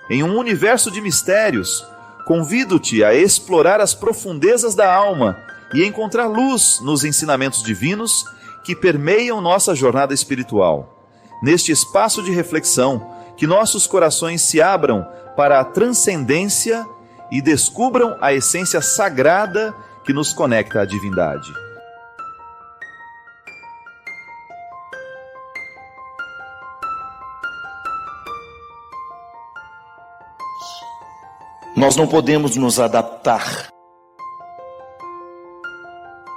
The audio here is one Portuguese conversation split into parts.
em um universo de mistérios, convido-te a explorar as profundezas da alma e encontrar luz nos ensinamentos divinos que permeiam nossa jornada espiritual. Neste espaço de reflexão, que nossos corações se abram para a transcendência e descubram a essência sagrada que nos conecta à divindade. Nós não podemos nos adaptar.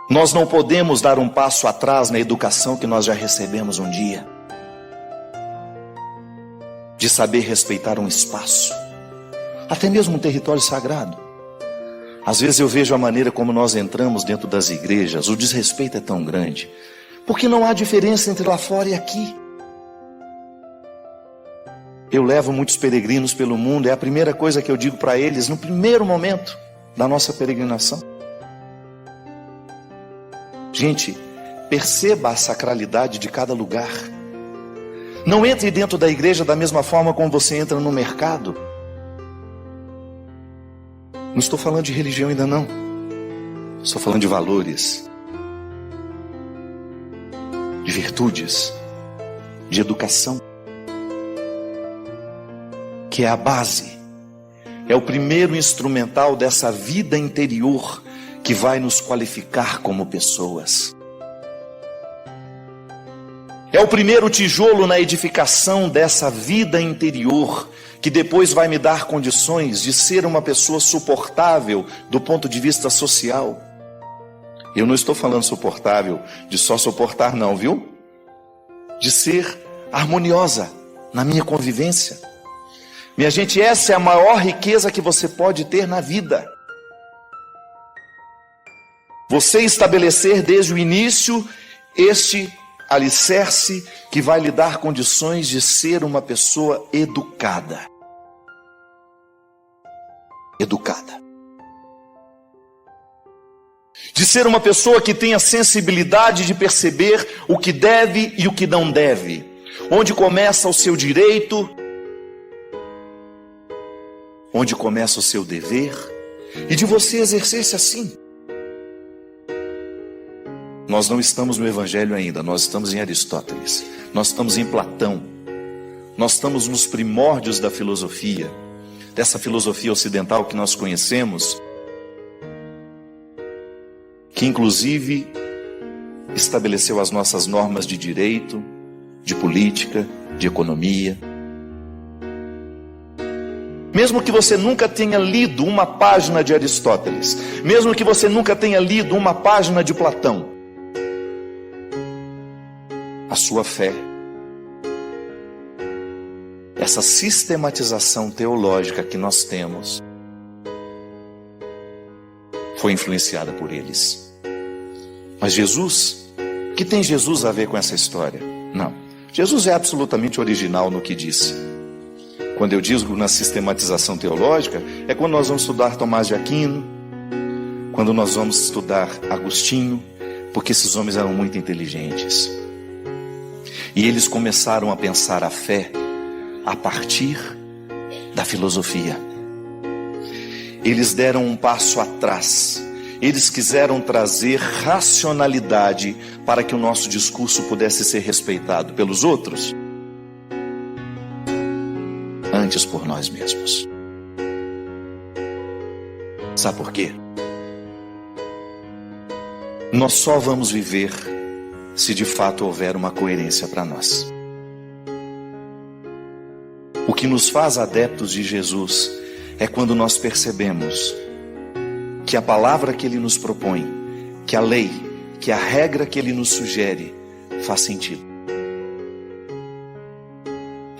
Nós não podemos dar um passo atrás na educação que nós já recebemos um dia. De saber respeitar um espaço, até mesmo um território sagrado. Às vezes eu vejo a maneira como nós entramos dentro das igrejas, o desrespeito é tão grande, porque não há diferença entre lá fora e aqui. Eu levo muitos peregrinos pelo mundo, é a primeira coisa que eu digo para eles no primeiro momento da nossa peregrinação. Gente, perceba a sacralidade de cada lugar. Não entre dentro da igreja da mesma forma como você entra no mercado. Não estou falando de religião ainda não. Estou falando de valores, de virtudes, de educação, que é a base, é o primeiro instrumental dessa vida interior que vai nos qualificar como pessoas. É o primeiro tijolo na edificação dessa vida interior, que depois vai me dar condições de ser uma pessoa suportável do ponto de vista social. Eu não estou falando suportável de só suportar não, viu? De ser harmoniosa na minha convivência. Minha gente, essa é a maior riqueza que você pode ter na vida. Você estabelecer desde o início este alicerce que vai lhe dar condições de ser uma pessoa educada. Educada. De ser uma pessoa que tenha sensibilidade de perceber o que deve e o que não deve. Onde começa o seu direito, onde começa o seu dever, e de você exercer-se assim. Nós não estamos no Evangelho ainda, nós estamos em Aristóteles, nós estamos em Platão, nós estamos nos primórdios da filosofia, dessa filosofia ocidental que nós conhecemos, que inclusive estabeleceu as nossas normas de direito, de política, de economia. Mesmo que você nunca tenha lido uma página de Aristóteles, mesmo que você nunca tenha lido uma página de Platão, a sua fé, essa sistematização teológica que nós temos, foi influenciada por eles. Mas Jesus, o que tem Jesus a ver com essa história? Não, Jesus é absolutamente original no que disse. Quando eu digo na sistematização teológica, é quando nós vamos estudar Tomás de Aquino, quando nós vamos estudar Agostinho, porque esses homens eram muito inteligentes. E eles começaram a pensar a fé a partir da filosofia. Eles deram um passo atrás. Eles quiseram trazer racionalidade para que o nosso discurso pudesse ser respeitado pelos outros, antes por nós mesmos. Sabe por quê? Nós só vamos viver se de fato houver uma coerência para nós. O que nos faz adeptos de Jesus é quando nós percebemos que a palavra que Ele nos propõe, que a lei, que a regra que Ele nos sugere, faz sentido.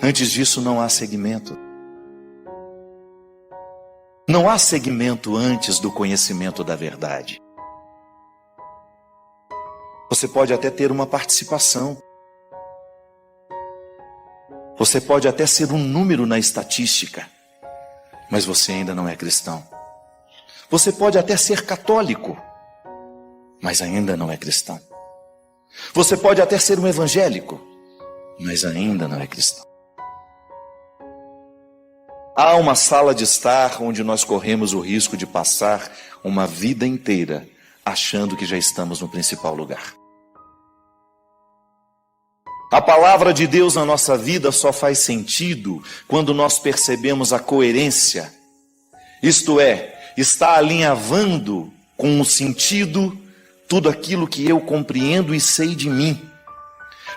Antes disso não há segmento. Não há segmento antes do conhecimento da verdade. Você pode até ter uma participação. Você pode até ser um número na estatística, mas você ainda não é cristão. Você pode até ser católico, mas ainda não é cristão. Você pode até ser um evangélico, mas ainda não é cristão. Há uma sala de estar onde nós corremos o risco de passar uma vida inteira achando que já estamos no principal lugar. A palavra de Deus na nossa vida só faz sentido quando nós percebemos a coerência, isto é, está alinhavando com o sentido tudo aquilo que eu compreendo e sei de mim,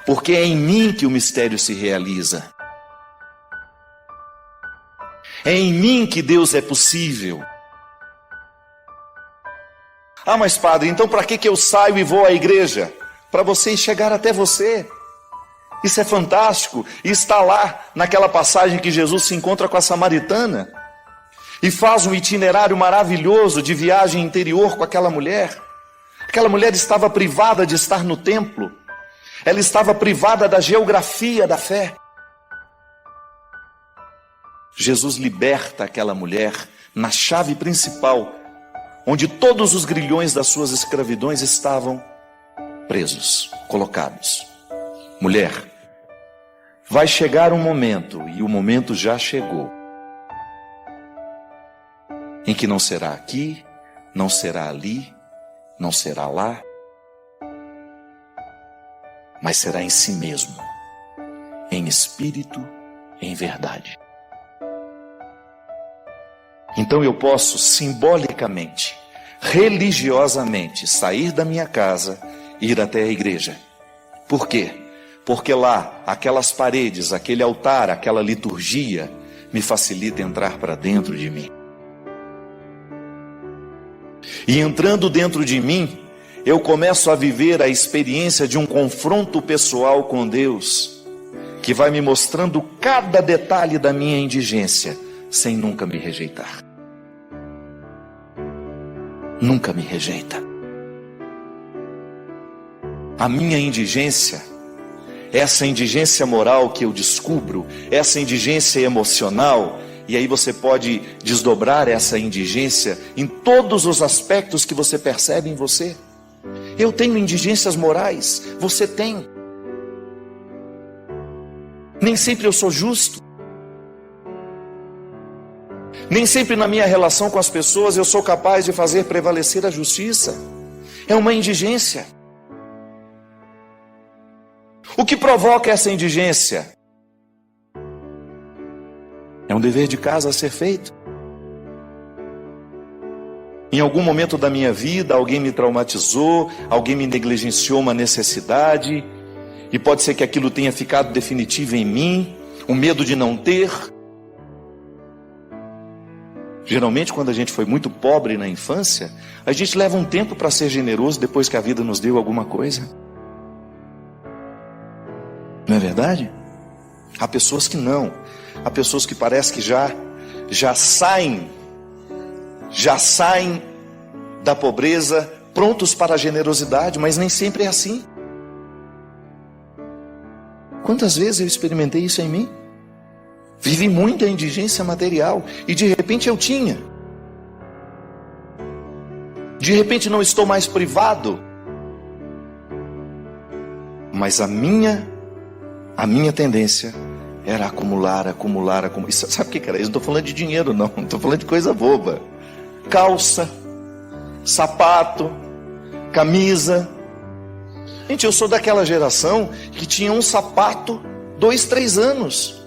porque é em mim que o mistério se realiza. É em mim que Deus é possível. Ah, mas padre, então para que eu saio e vou à igreja? Para você chegar até você. Isso é fantástico. E está lá naquela passagem que Jesus se encontra com a samaritana e faz um itinerário maravilhoso de viagem interior com aquela mulher. Aquela mulher estava privada de estar no templo. Ela estava privada da geografia da fé. Jesus liberta aquela mulher na chave principal, onde todos os grilhões das suas escravidões estavam presos, colocados. Mulher, vai chegar um momento, e o momento já chegou, em que não será aqui, não será ali, não será lá, mas será em si mesmo, em espírito, em verdade. Então eu posso simbolicamente, religiosamente, sair da minha casa e ir até a igreja. Por quê? Porque lá, aquelas paredes, aquele altar, aquela liturgia, me facilita entrar para dentro de mim. E entrando dentro de mim, eu começo a viver a experiência de um confronto pessoal com Deus, que vai me mostrando cada detalhe da minha indigência, sem nunca me rejeitar. Nunca me rejeita. A minha indigência, essa indigência moral que eu descubro, essa indigência emocional, e aí você pode desdobrar essa indigência em todos os aspectos que você percebe em você. Eu tenho indigências morais, você tem. Nem sempre eu sou justo. Nem sempre na minha relação com as pessoas eu sou capaz de fazer prevalecer a justiça. É uma indigência. O que provoca essa indigência? É um dever de casa a ser feito. Em algum momento da minha vida, alguém me traumatizou, alguém me negligenciou uma necessidade, e pode ser que aquilo tenha ficado definitivo em mim, o medo de não ter. Geralmente, quando a gente foi muito pobre na infância, a gente leva um tempo para ser generoso depois que a vida nos deu alguma coisa. Não é verdade? Há pessoas que não. Há pessoas que parece que já saem da pobreza prontos para a generosidade, mas nem sempre é assim. Quantas vezes eu experimentei isso em mim? Vivi muita indigência material e de repente eu tinha. De repente não estou mais privado. Mas a minha tendência era acumular. Sabe o que era isso? Não estou falando de dinheiro não estou falando de coisa boba. Calça, sapato, camisa. Gente, eu sou daquela geração que tinha um sapato 2, 3 anos.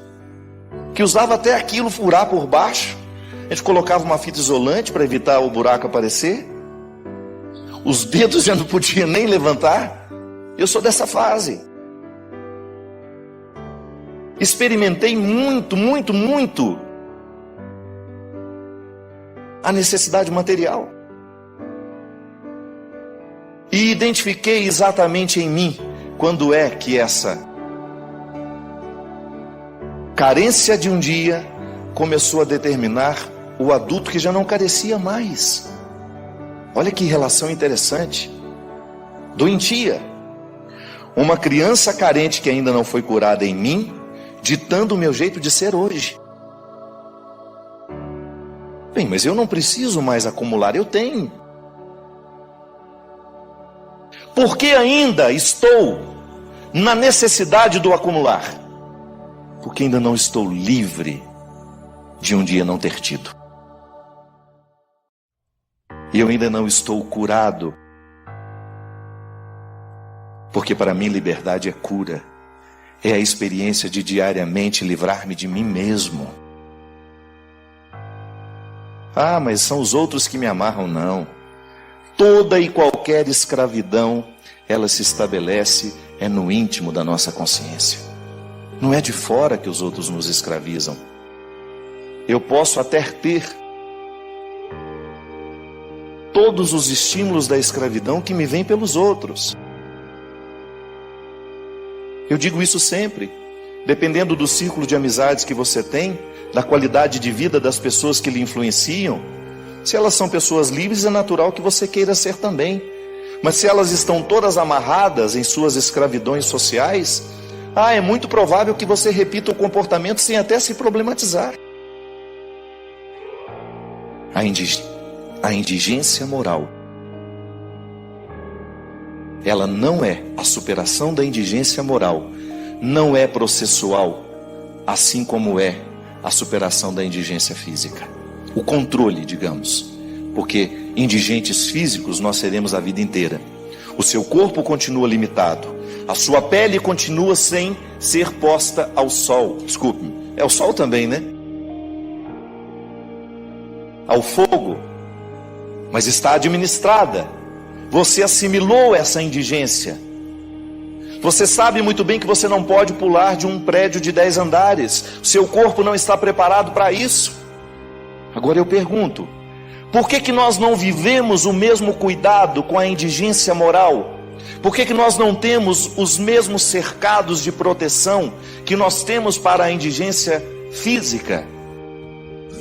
Que usava até aquilo furar por baixo. A gente colocava uma fita isolante para evitar o buraco aparecer. Os dedos já não podiam nem levantar. Eu sou dessa fase. Experimentei muito a necessidade material. E identifiquei exatamente em mim quando é que essa carência de um dia começou a determinar o adulto que já não carecia mais. Olha que relação interessante. Doentia. Uma criança carente que ainda não foi curada em mim, ditando o meu jeito de ser hoje. Bem, mas eu não preciso mais acumular, eu tenho. Por que ainda estou na necessidade do acumular? Porque ainda não estou livre de um dia não ter tido. E eu ainda não estou curado, porque para mim liberdade é cura, é a experiência de diariamente livrar-me de mim mesmo. Ah, mas são os outros que me amarram. Não. Toda e qualquer escravidão, ela se estabelece no íntimo da nossa consciência. Não é de fora que os outros nos escravizam. Eu posso até ter todos os estímulos da escravidão que me vêm pelos outros. Eu digo isso sempre. Dependendo do círculo de amizades que você tem, da qualidade de vida das pessoas que lhe influenciam, se elas são pessoas livres, é natural que você queira ser também. Mas se elas estão todas amarradas em suas escravidões sociais, é muito provável que você repita o comportamento sem até se problematizar. A indigência moral, ela não é a superação da indigência moral, não é processual, assim como é a superação da indigência física. O controle, digamos, porque indigentes físicos nós seremos a vida inteira. O seu corpo continua limitado, a sua pele continua sem ser posta ao sol. Desculpe-me, é o sol também, né? Ao fogo, mas está administrada. Você assimilou essa indigência. Você sabe muito bem que você não pode pular de um prédio de 10 andares. Seu corpo não está preparado para isso. Agora eu pergunto, por que nós não vivemos o mesmo cuidado com a indigência moral? Por que nós não temos os mesmos cercados de proteção que nós temos para a indigência física?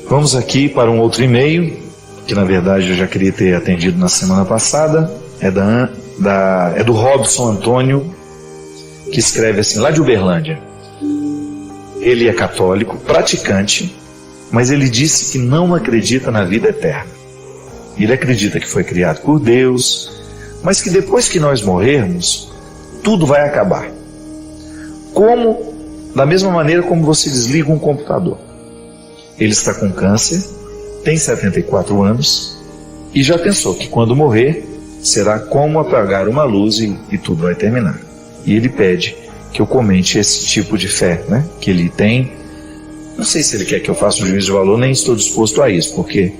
Vamos aqui para um outro e-mail, que na verdade eu já queria ter atendido na semana passada. É do Robson Antônio, que escreve assim, lá de Uberlândia. Ele é católico, praticante, mas ele disse que não acredita na vida eterna. Ele acredita que foi criado por Deus, mas que depois que nós morrermos, tudo vai acabar. Da mesma maneira como você desliga um computador. Ele está com câncer, tem 74 anos, e já pensou que quando morrer, será como apagar uma luz e tudo vai terminar. E ele pede que eu comente esse tipo de fé, né, que ele tem. Não sei se ele quer que eu faça um juízo de valor, nem estou disposto a isso, porque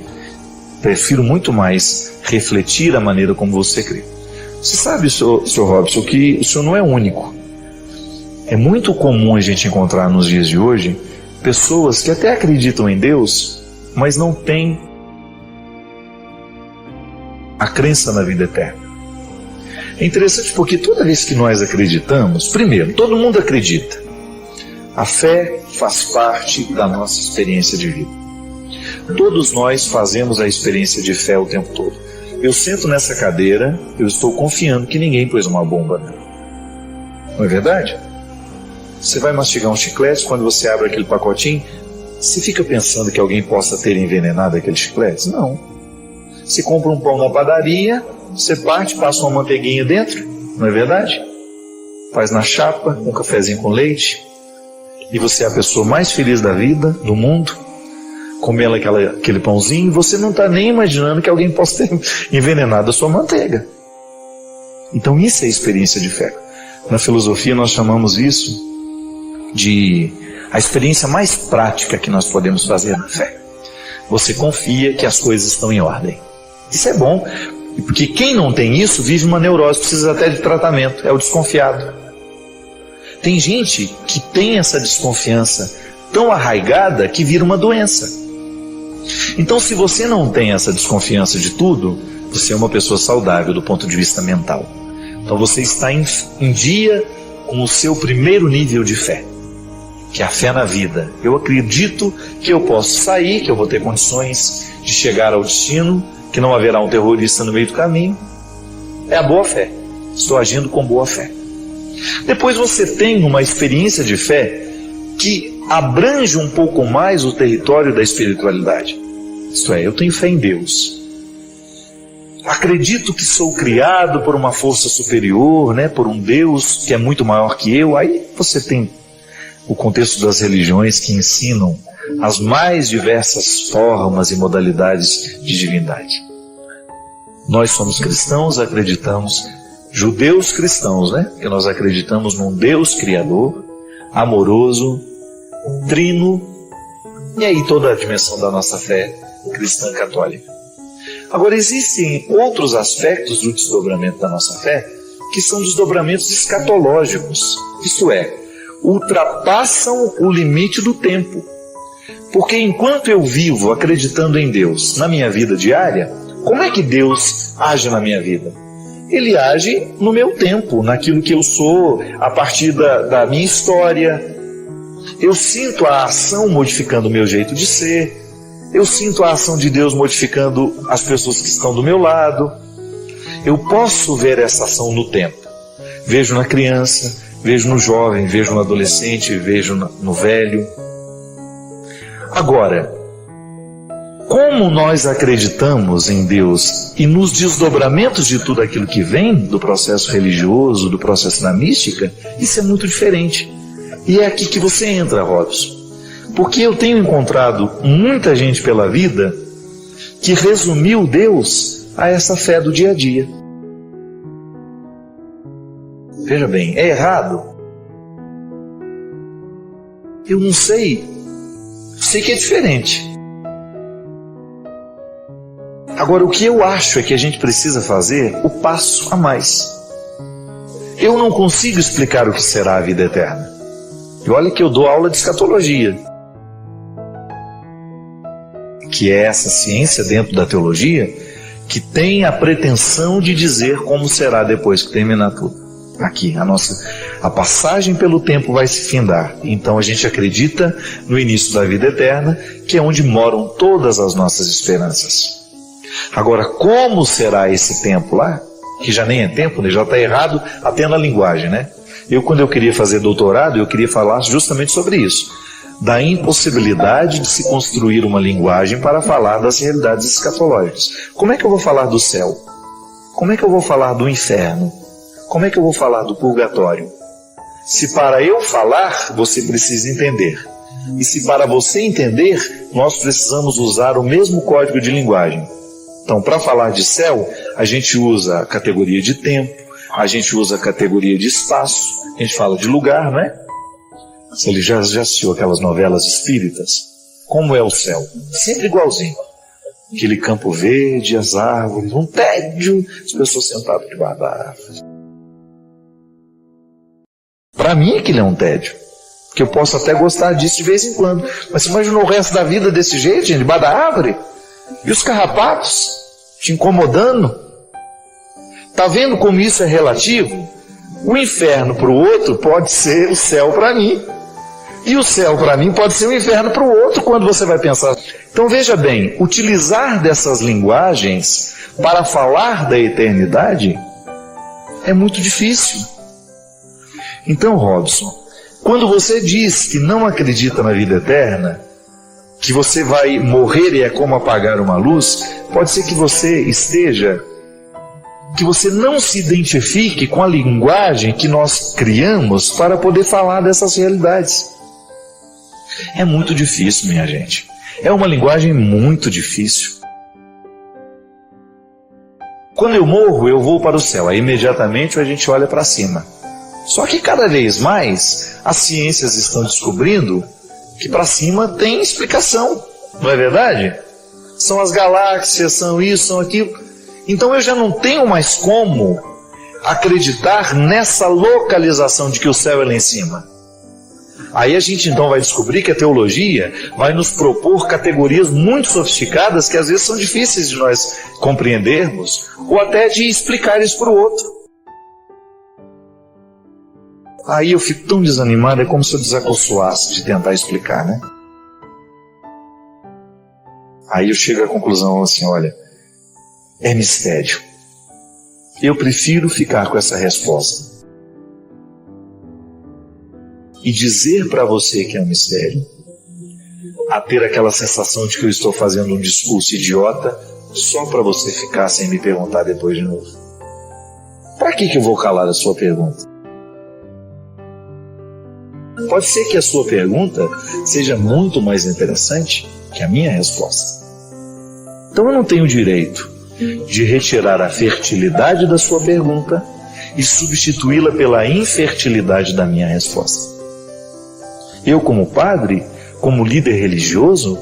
prefiro muito mais refletir a maneira como você crê. Você sabe, Sr. Robson, que o senhor não é único. É muito comum a gente encontrar nos dias de hoje pessoas que até acreditam em Deus, mas não têm a crença na vida eterna. É interessante porque toda vez que nós acreditamos, primeiro, todo mundo acredita. A fé faz parte da nossa experiência de vida. Todos nós fazemos a experiência de fé o tempo todo. Eu sento nessa cadeira, eu estou confiando que ninguém pôs uma bomba nela. Não é verdade? Você vai mastigar um chiclete, quando você abre aquele pacotinho, você fica pensando que alguém possa ter envenenado aquele chiclete? Não. Você compra um pão na padaria, você parte, passa uma manteiguinha dentro, não é verdade? Faz na chapa, um cafezinho com leite, e você é a pessoa mais feliz da vida, do mundo, comendo aquele pãozinho, e você não está nem imaginando que alguém possa ter envenenado a sua manteiga. Então isso é experiência de fé. Na filosofia nós chamamos isso de a experiência mais prática que nós podemos fazer na fé. Você confia que as coisas estão em ordem. Isso é bom, porque quem não tem isso vive uma neurose, precisa até de tratamento, é o desconfiado. Tem gente que tem essa desconfiança tão arraigada que vira uma doença. Então, se você não tem essa desconfiança de tudo, você é uma pessoa saudável do ponto de vista mental. Então você está em dia com o seu primeiro nível de fé, que é a fé na vida. Eu acredito que eu posso sair, que eu vou ter condições de chegar ao destino, que não haverá um terrorista no meio do caminho. É a boa fé. Estou agindo com boa fé. Depois você tem uma experiência de fé que abrange um pouco mais o território da espiritualidade. Isto é, eu tenho fé em Deus. Acredito que sou criado por uma força superior, né, por um Deus que é muito maior que eu. Aí você tem o contexto das religiões que ensinam as mais diversas formas e modalidades de divindade. Nós somos cristãos, acreditamos, judeus cristãos, né? Que nós acreditamos num Deus Criador, amoroso, trino, e aí toda a dimensão da nossa fé cristã católica. Agora, existem outros aspectos do desdobramento da nossa fé que são desdobramentos escatológicos, isto é, ultrapassam o limite do tempo. Porque enquanto eu vivo acreditando em Deus na minha vida diária, como é que Deus age na minha vida? Ele age no meu tempo, naquilo que eu sou, a partir da minha história. Eu sinto a ação modificando o meu jeito de ser. Eu sinto a ação de Deus modificando as pessoas que estão do meu lado. Eu posso ver essa ação no tempo. Vejo na criança, vejo no jovem, vejo no adolescente, vejo no velho. Agora, como nós acreditamos em Deus e nos desdobramentos de tudo aquilo que vem do processo religioso, do processo da mística, isso é muito diferente. E é aqui que você entra, Robson. Porque eu tenho encontrado muita gente pela vida que resumiu Deus a essa fé do dia a dia. Veja bem, é errado? Eu não sei. Sei que é diferente. Agora, o que eu acho é que a gente precisa fazer o passo a mais. Eu não consigo explicar o que será a vida eterna. E olha que eu dou aula de escatologia, que é essa ciência dentro da teologia que tem a pretensão de dizer como será depois que terminar tudo. Aqui, a passagem pelo tempo vai se findar. Então a gente acredita no início da vida eterna, que é onde moram todas as nossas esperanças. Agora, como será esse tempo lá? Que já nem é tempo, né? Já está errado até na linguagem, né? Quando eu queria fazer doutorado, eu queria falar justamente sobre isso. Da impossibilidade de se construir uma linguagem para falar das realidades escatológicas. Como é que eu vou falar do céu? Como é que eu vou falar do inferno? Como é que eu vou falar do purgatório? Se para eu falar, você precisa entender. E se para você entender, nós precisamos usar o mesmo código de linguagem. Então, para falar de céu, a gente usa a categoria de tempo, a gente usa a categoria de espaço, a gente fala de lugar, não é? Você já assistiu aquelas novelas espíritas? Como é o céu? Sempre igualzinho. Aquele campo verde, as árvores, um tédio, as pessoas sentadas debaixo da árvore. Para mim aquilo é um tédio. Porque eu posso até gostar disso de vez em quando. Mas você imaginou o resto da vida desse jeito, gente, debaixo da árvore? E os carrapatos te incomodando? Está vendo como isso é relativo? O inferno para o outro pode ser o céu para mim. E o céu para mim pode ser o inferno para o outro quando você vai pensar. Então veja bem, utilizar dessas linguagens para falar da eternidade é muito difícil. Então, Robson, quando você diz que não acredita na vida eterna, que você vai morrer e é como apagar uma luz, pode ser que você não se identifique com a linguagem que nós criamos para poder falar dessas realidades. É muito difícil, minha gente. É uma linguagem muito difícil. Quando eu morro, eu vou para o céu. Aí imediatamente a gente olha para cima. Só que cada vez mais as ciências estão descobrindo que para cima tem explicação. Não é verdade? São as galáxias, são isso, são aquilo. Então eu já não tenho mais como acreditar nessa localização de que o céu é lá em cima. Aí a gente então vai descobrir que a teologia vai nos propor categorias muito sofisticadas que às vezes são difíceis de nós compreendermos ou até de explicar isso para o outro. Aí eu fico tão desanimado, é como se eu desacossoasse de tentar explicar, né? Aí eu chego à conclusão assim, olha, é mistério. Eu prefiro ficar com essa resposta e dizer para você que é um mistério, a ter aquela sensação de que eu estou fazendo um discurso idiota só para você ficar sem me perguntar depois de novo. Para que eu vou calar a sua pergunta? Pode ser que a sua pergunta seja muito mais interessante que a minha resposta. Então eu não tenho direito de retirar a fertilidade da sua pergunta e substituí-la pela infertilidade da minha resposta. Eu, como padre, como líder religioso,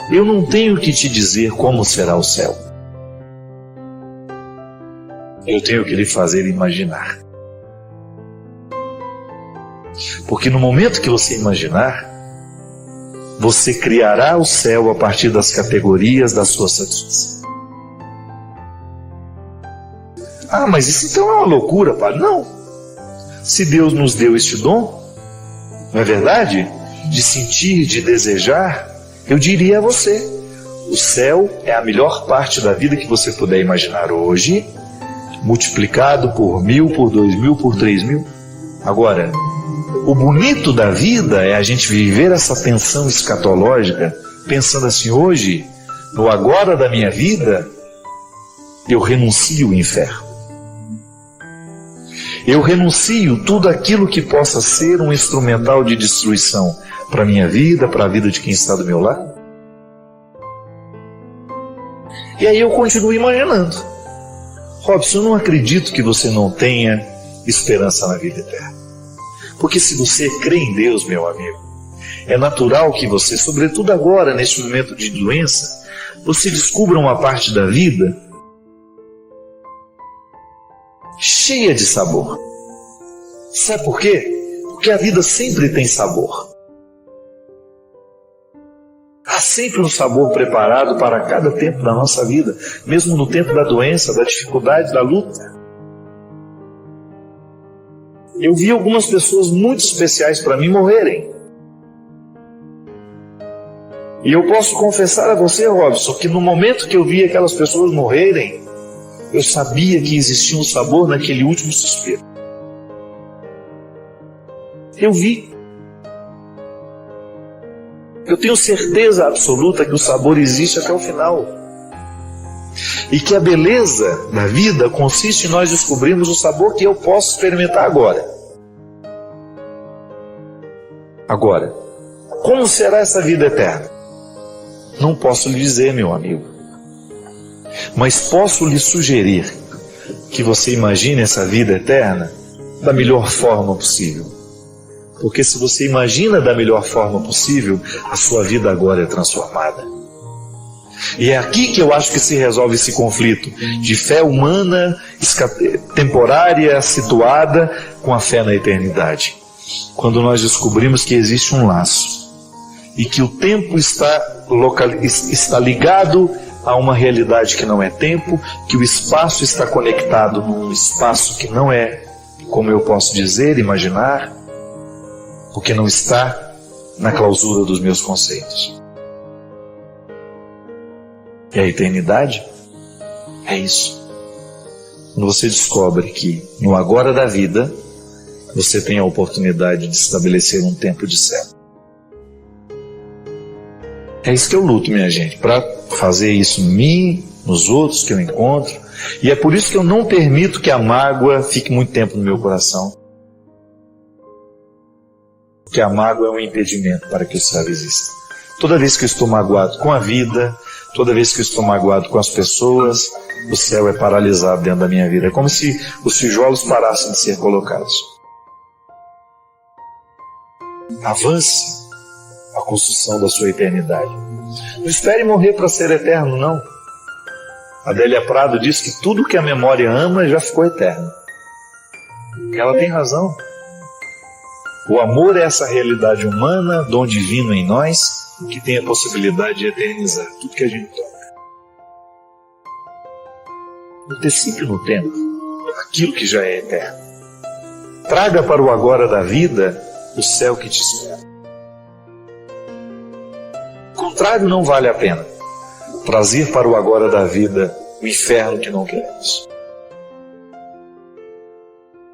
eu não tenho que te dizer como será o céu. Eu tenho que lhe fazer imaginar. Porque no momento que você imaginar, você criará o céu a partir das categorias da sua satisfação. Ah, mas isso então é uma loucura, padre. Não. Se Deus nos deu este dom, não é verdade? De sentir, de desejar, eu diria a você, o céu é a melhor parte da vida que você puder imaginar hoje, multiplicado por 1000, por 2000, por 3000. Agora, o bonito da vida é a gente viver essa tensão escatológica, pensando assim, hoje, no agora da minha vida, eu renuncio ao inferno. Eu renuncio tudo aquilo que possa ser um instrumental de destruição para a minha vida, para a vida de quem está do meu lado. E aí eu continuo imaginando. Robson, eu não acredito que você não tenha esperança na vida eterna. Porque se você crê em Deus, meu amigo, é natural que você, sobretudo agora, neste momento de doença, você descubra uma parte da vida cheia de sabor. Sabe por quê? Porque a vida sempre tem sabor. Há sempre um sabor preparado para cada tempo da nossa vida, mesmo no tempo da doença, da dificuldade, da luta. Eu vi algumas pessoas muito especiais para mim morrerem. E eu posso confessar a você, Robson, que no momento que eu vi aquelas pessoas morrerem, eu sabia que existia um sabor naquele último suspiro. Eu vi. Eu tenho certeza absoluta que o sabor existe até o final. E que a beleza da vida consiste em nós descobrirmos o sabor que eu posso experimentar agora. Agora, como será essa vida eterna? Não posso lhe dizer, meu amigo. Mas posso lhe sugerir que você imagine essa vida eterna da melhor forma possível. Porque se você imagina da melhor forma possível, a sua vida agora é transformada. E é aqui que eu acho que se resolve esse conflito de fé humana, temporária, situada, com a fé na eternidade. Quando nós descobrimos que existe um laço e que o tempo está ligado a uma realidade que não é tempo, que o espaço está conectado num espaço que não é, como eu posso dizer, imaginar, porque não está na clausura dos meus conceitos. E a eternidade é isso. Quando você descobre que no agora da vida você tem a oportunidade de estabelecer um tempo de céu. É isso que eu luto, minha gente, para fazer isso em mim, nos outros que eu encontro. E é por isso que eu não permito que a mágoa fique muito tempo no meu coração. Porque a mágoa é um impedimento para que o céu exista. Toda vez que eu estou magoado com a vida, toda vez que eu estou magoado com as pessoas, o céu é paralisado dentro da minha vida. É como se os tijolos parassem de ser colocados. Avance a construção da sua eternidade. Não espere morrer para ser eterno, não. Adélia Prado diz que tudo que a memória ama já ficou eterno. Ela tem razão. O amor é essa realidade humana, dom divino em nós, que tem a possibilidade de eternizar tudo que a gente toca. Antecipe no tempo aquilo que já é eterno. Traga para o agora da vida o céu que te espera. O contrário não vale a pena. Trazer para o agora da vida o inferno que não queremos.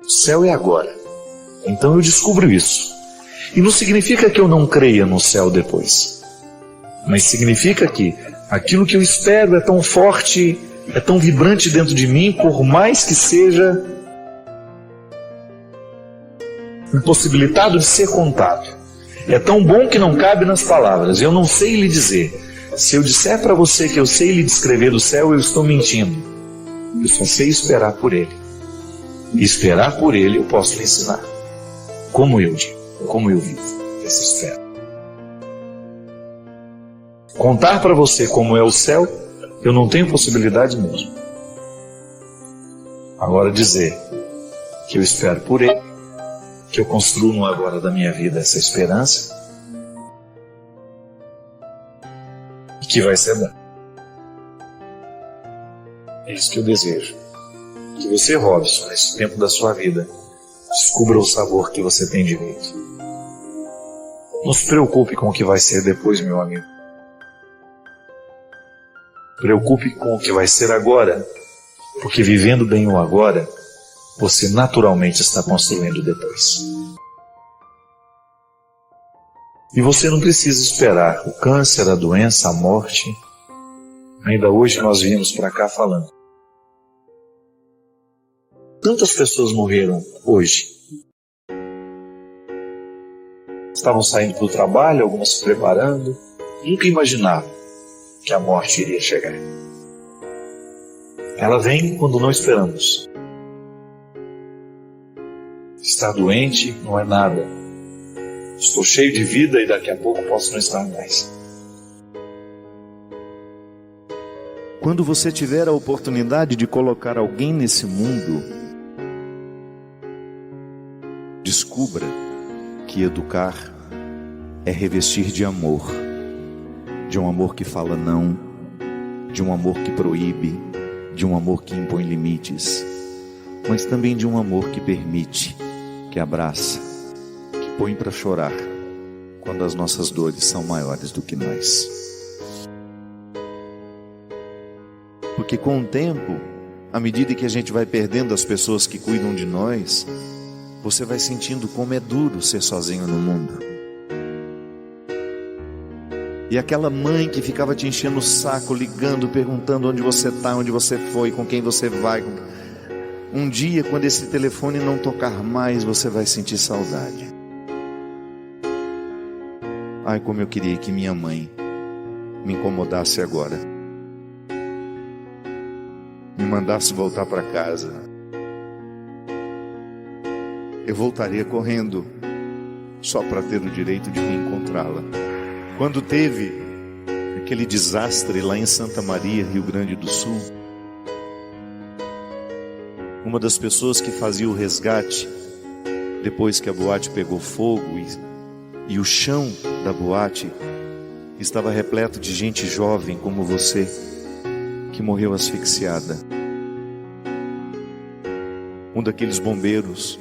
O céu é agora. Então eu descubro isso. E não significa que eu não creia no céu depois. Mas significa que aquilo que eu espero é tão forte, é tão vibrante dentro de mim, por mais que seja impossibilitado de ser contado. É tão bom que não cabe nas palavras. Eu não sei lhe dizer. Se eu disser para você que eu sei lhe descrever o céu, eu estou mentindo. Eu só sei esperar por ele. E esperar por ele eu posso lhe ensinar. Como eu digo, como eu vivo essa espera. Contar para você como é o céu, eu não tenho possibilidade mesmo. Agora dizer que eu espero por ele, que eu construo no agora da minha vida essa esperança, e que vai ser bom. É isso que eu desejo. Que você, Robson, nesse tempo da sua vida, descubra o sabor que você tem direito. Não se preocupe com o que vai ser depois, meu amigo. Preocupe com o que vai ser agora, porque vivendo bem o agora, você naturalmente está construindo depois. E você não precisa esperar o câncer, a doença, a morte. Ainda hoje nós viemos para cá falando. Tantas pessoas morreram hoje. Estavam saindo para o trabalho, algumas se preparando. Nunca imaginavam que a morte iria chegar. Ela vem quando não esperamos. Estar doente não é nada. Estou cheio de vida e daqui a pouco posso não estar mais. Quando você tiver a oportunidade de colocar alguém nesse mundo, descubra que educar é revestir de amor um amor que fala não, de um amor que proíbe, de um amor que impõe limites, mas também de um amor que permite, que abraça, que põe para chorar quando as nossas dores são maiores do que nós. Porque com o tempo, à medida que a gente vai perdendo as pessoas que cuidam de nós, você vai sentindo como é duro ser sozinho no mundo. E aquela mãe que ficava te enchendo o saco, ligando, perguntando onde você está, onde você foi, com quem você vai. Um dia, quando esse telefone não tocar mais, você vai sentir saudade. Ai, como eu queria que minha mãe me incomodasse agora, me mandasse voltar para casa. Eu voltaria correndo, só para ter o direito de reencontrá-la. Quando teve aquele desastre lá em Santa Maria, Rio Grande do Sul, uma das pessoas que fazia o resgate, depois que a boate pegou fogo e o chão da boate estava repleto de gente jovem como você, que morreu asfixiada. Um daqueles bombeiros,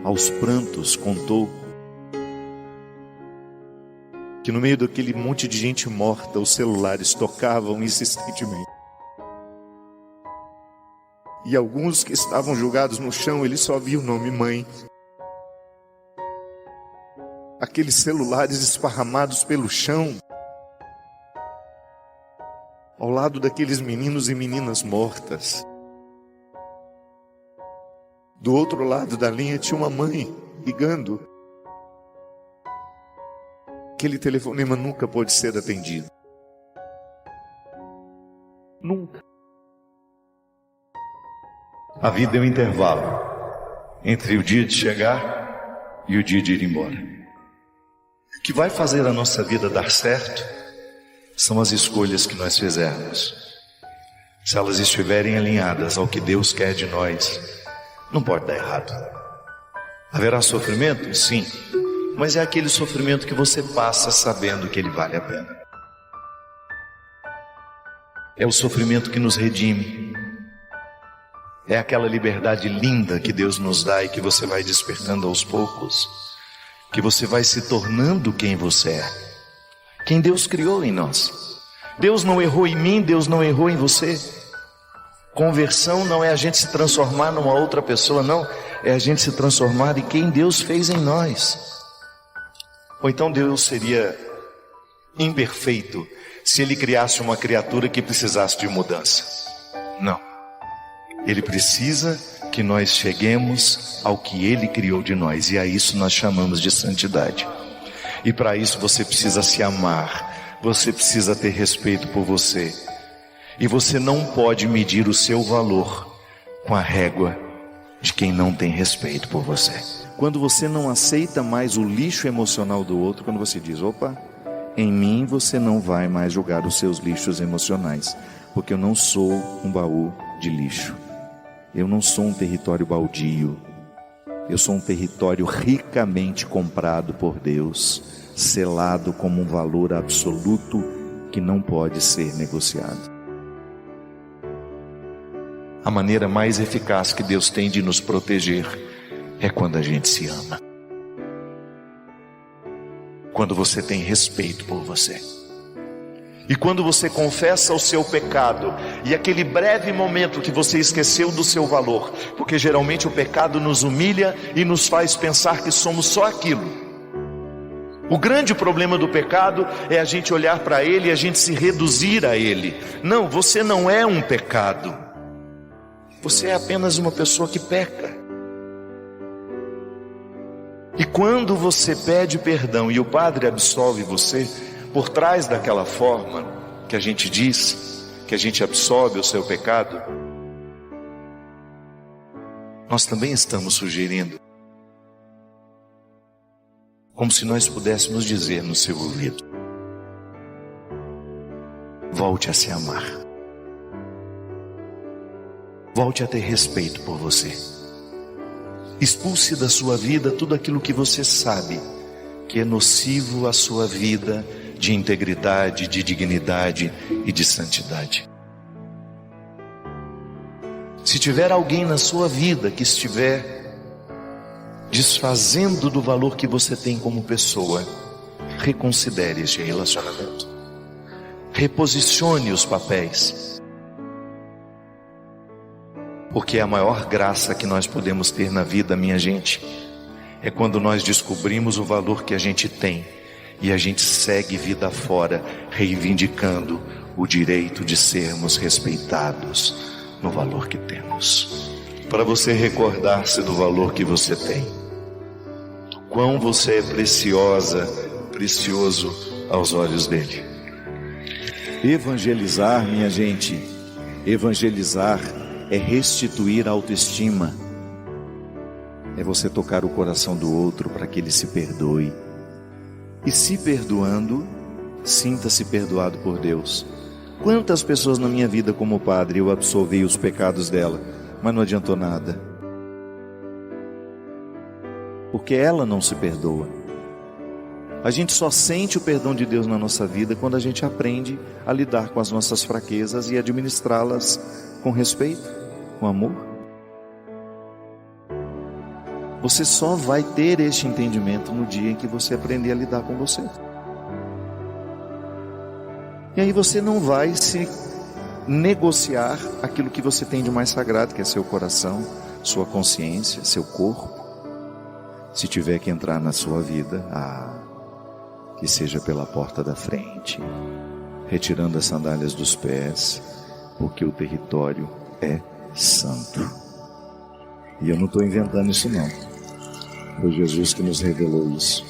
aos prantos, contou que no meio daquele monte de gente morta, os celulares tocavam insistentemente. E alguns que estavam jogados no chão, ele só via o nome mãe. Aqueles celulares esparramados pelo chão, ao lado daqueles meninos e meninas mortas. Do outro lado da linha tinha uma mãe ligando. Aquele telefonema nunca pôde ser atendido. Nunca. A vida é um intervalo entre o dia de chegar e o dia de ir embora. O que vai fazer a nossa vida dar certo são as escolhas que nós fizermos. Se elas estiverem alinhadas ao que Deus quer de nós, não pode dar errado. Haverá sofrimento? Sim. Mas é aquele sofrimento que você passa sabendo que ele vale a pena. É o sofrimento que nos redime. É aquela liberdade linda que Deus nos dá e que você vai despertando aos poucos, que você vai se tornando quem você é, quem Deus criou em nós. Deus não errou em mim, Deus não errou em você. Conversão não é a gente se transformar numa outra pessoa, não. É a gente se transformar em quem Deus fez em nós. Ou então Deus seria imperfeito se Ele criasse uma criatura que precisasse de mudança. Não. Ele precisa que nós cheguemos ao que Ele criou de nós, e a isso nós chamamos de santidade. E para isso você precisa se amar, você precisa ter respeito por você. E você não pode medir o seu valor com a régua de quem não tem respeito por você. Quando você não aceita mais o lixo emocional do outro, quando você diz, opa, em mim você não vai mais jogar os seus lixos emocionais, porque eu não sou um baú de lixo. Eu não sou um território baldio. Eu sou um território ricamente comprado por Deus, selado como um valor absoluto que não pode ser negociado. A maneira mais eficaz que Deus tem de nos proteger é quando a gente se ama. Quando você tem respeito por você. E quando você confessa o seu pecado, e aquele breve momento que você esqueceu do seu valor, porque geralmente o pecado nos humilha e nos faz pensar que somos só aquilo. O grande problema do pecado é a gente olhar para ele e a gente se reduzir a ele. Não, você não é um pecado. Você é apenas uma pessoa que peca. E quando você pede perdão e o Padre absolve você, por trás daquela forma que a gente diz, que a gente absolve o seu pecado, nós também estamos sugerindo, como se nós pudéssemos dizer no seu ouvido, volte a se amar, volte a ter respeito por você, expulse da sua vida tudo aquilo que você sabe que é nocivo à sua vida de integridade, de dignidade e de santidade. Se tiver alguém na sua vida que estiver desfazendo do valor que você tem como pessoa, reconsidere este relacionamento, reposicione os papéis, porque a maior graça que nós podemos ter na vida, minha gente, é quando nós descobrimos o valor que a gente tem e a gente segue vida fora, reivindicando o direito de sermos respeitados no valor que temos. Para você recordar-se do valor que você tem, do quão você é preciosa, precioso aos olhos dele. Evangelizar, minha gente, evangelizar é restituir a autoestima, é você tocar o coração do outro para que ele se perdoe. E se perdoando, sinta-se perdoado por Deus. Quantas pessoas na minha vida como padre eu absolvi os pecados dela, mas não adiantou nada, porque ela não se perdoa. A gente só sente o perdão de Deus na nossa vida quando a gente aprende a lidar com as nossas fraquezas e administrá-las com respeito, com amor. Você só vai ter este entendimento no dia em que você aprender a lidar com você. E aí você não vai se negociar aquilo que você tem de mais sagrado, que é seu coração, sua consciência, seu corpo. Se tiver que entrar na sua vida, que seja pela porta da frente, retirando as sandálias dos pés, porque o território é santo. E eu não estou inventando isso não, foi Jesus que nos revelou isso.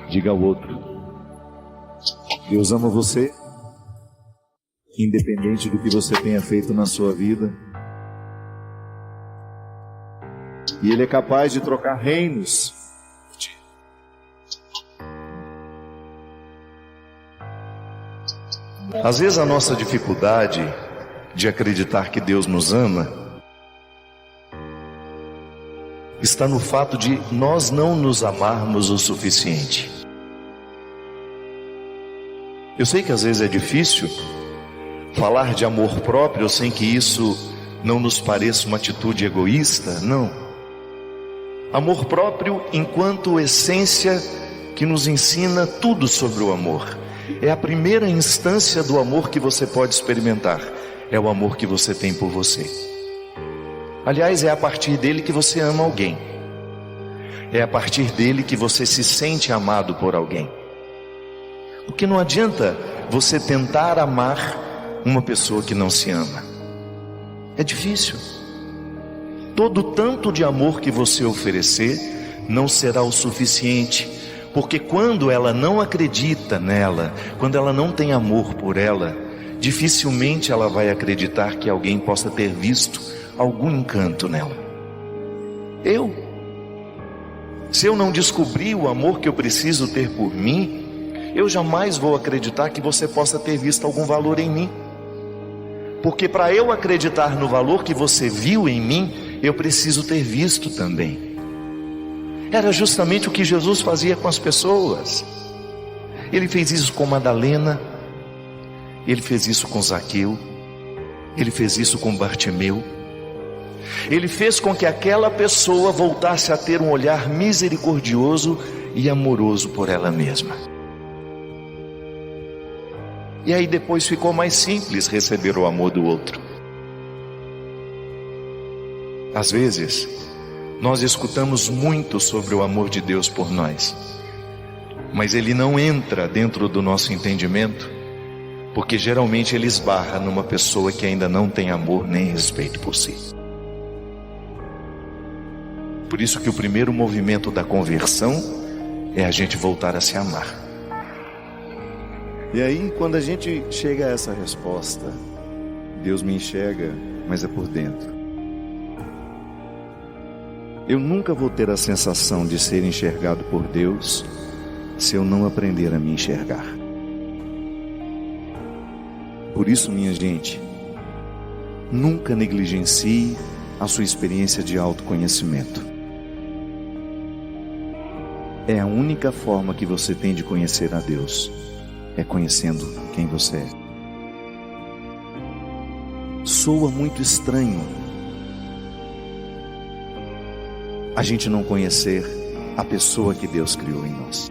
Diga ao outro: Deus ama você, independente do que você tenha feito na sua vida, e Ele é capaz de trocar reinos. Às vezes a nossa dificuldade de acreditar que Deus nos ama está no fato de nós não nos amarmos o suficiente. Eu sei que às vezes é difícil falar de amor próprio sem que isso não nos pareça uma atitude egoísta, não. Amor próprio enquanto essência que nos ensina tudo sobre o amor. É a primeira instância do amor que você pode experimentar, é o amor que você tem por você. Aliás, é a partir dele que você ama alguém. É a partir dele que você se sente amado por alguém. Porque não adianta você tentar amar uma pessoa que não se ama. É difícil. Todo tanto de amor que você oferecer não será o suficiente, Porque quando ela não acredita nela, quando ela não tem amor por ela, dificilmente ela vai acreditar que alguém possa ter visto algum encanto nela. Se eu não descobrir o amor que eu preciso ter por mim, eu jamais vou acreditar que você possa ter visto algum valor em mim. Porque para eu acreditar no valor que você viu em mim, eu preciso ter visto também. Era justamente o que Jesus fazia com as pessoas. Ele fez isso com Madalena, ele fez isso com Zaqueu, ele fez isso com Bartimeu. Ele fez com que aquela pessoa voltasse a ter um olhar misericordioso e amoroso por ela mesma. E aí depois ficou mais simples receber o amor do outro. Às vezes, nós escutamos muito sobre o amor de Deus por nós, mas ele não entra dentro do nosso entendimento, porque geralmente ele esbarra numa pessoa que ainda não tem amor nem respeito por si. Por isso que o primeiro movimento da conversão é a gente voltar a se amar. E aí, quando a gente chega a essa resposta, Deus me enxerga, mas é por dentro. Eu nunca vou ter a sensação de ser enxergado por Deus se eu não aprender a me enxergar. Por isso, minha gente, nunca negligencie a sua experiência de autoconhecimento. É a única forma que você tem de conhecer a Deus, é conhecendo quem você é. Soa muito estranho a gente não conhecer a pessoa que Deus criou em nós.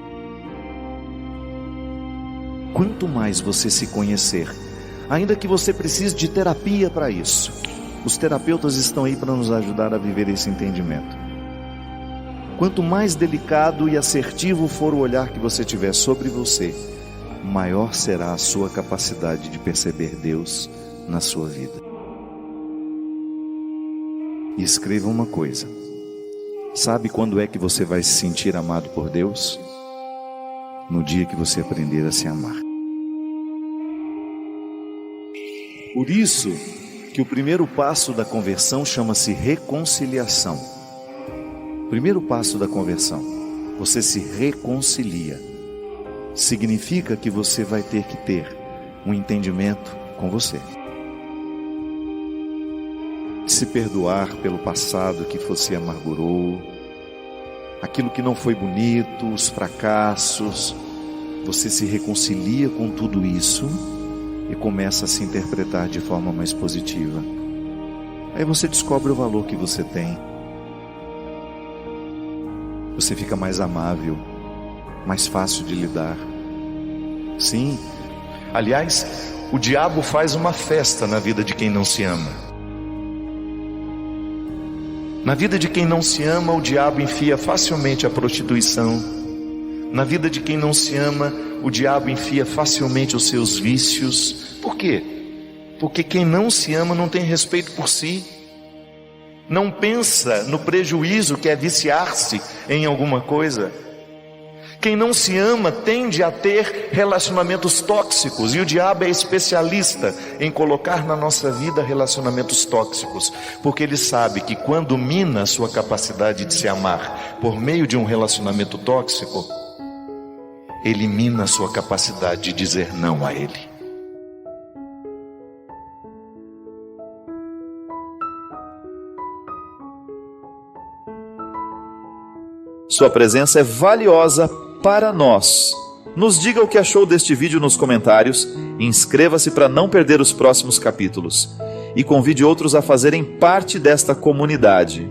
Quanto mais você se conhecer, ainda que você precise de terapia para isso, os terapeutas estão aí para nos ajudar a viver esse entendimento. Quanto mais delicado e assertivo for o olhar que você tiver sobre você, maior será a sua capacidade de perceber Deus na sua vida. E escreva uma coisa: sabe quando é que você vai se sentir amado por Deus? No dia que você aprender a se amar. Por isso que o primeiro passo da conversão chama-se reconciliação. Primeiro passo da conversão, você se reconcilia. Significa que você vai ter que ter um entendimento com você. Se perdoar pelo passado que você amargurou, aquilo que não foi bonito, os fracassos. Você se reconcilia com tudo isso e começa a se interpretar de forma mais positiva. Aí você descobre o valor que você tem. Você fica mais amável, mais fácil de lidar. Sim, aliás, o diabo faz uma festa na vida de quem não se ama. Na vida de quem não se ama, o diabo enfia facilmente a prostituição. Na vida de quem não se ama, o diabo enfia facilmente os seus vícios. Por quê? Porque quem não se ama não tem respeito por si. Não pensa no prejuízo que é viciar-se em alguma coisa. Quem não se ama tende a ter relacionamentos tóxicos, e o diabo é especialista em colocar na nossa vida relacionamentos tóxicos, porque ele sabe que quando mina a sua capacidade de se amar por meio de um relacionamento tóxico, ele mina a sua capacidade de dizer não a ele. Sua presença é valiosa para nós. Nos diga o que achou deste vídeo nos comentários, inscreva-se para não perder os próximos capítulos e convide outros a fazerem parte desta comunidade.